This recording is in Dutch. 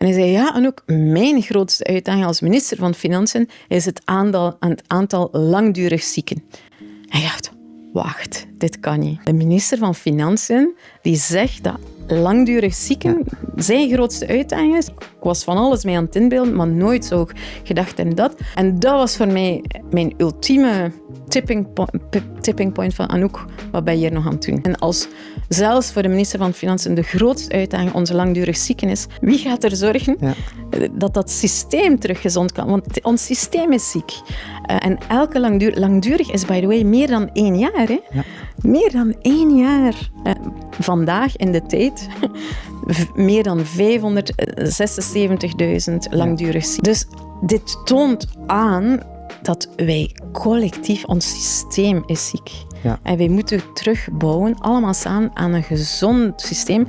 En hij zei, ja, en ook mijn grootste uitdaging als minister van Financiën is het aantal langdurig zieken. En ik dacht, wacht, dit kan niet. De minister van Financiën die zegt dat langdurig zieken zijn grootste uitdaging is. Ik was van alles mee aan het inbeelden, maar nooit zo gedacht in dat. En dat was voor mij mijn ultieme tipping point van Anouk, wat ben je hier nog aan het doen? En als zelfs voor de minister van Financiën de grootste uitdaging onze langdurig zieken is, wie gaat er zorgen dat dat systeem terug gezond kan? Want ons systeem is ziek. En elke langdurig is, by the way, meer dan 1 jaar. Hè? Ja. Meer dan 1 jaar. Vandaag in de tijd meer dan 576.000 langdurig zieken. Dus dit toont aan dat wij collectief, ons systeem is ziek. Ja. En wij moeten terugbouwen, allemaal samen, aan een gezond systeem.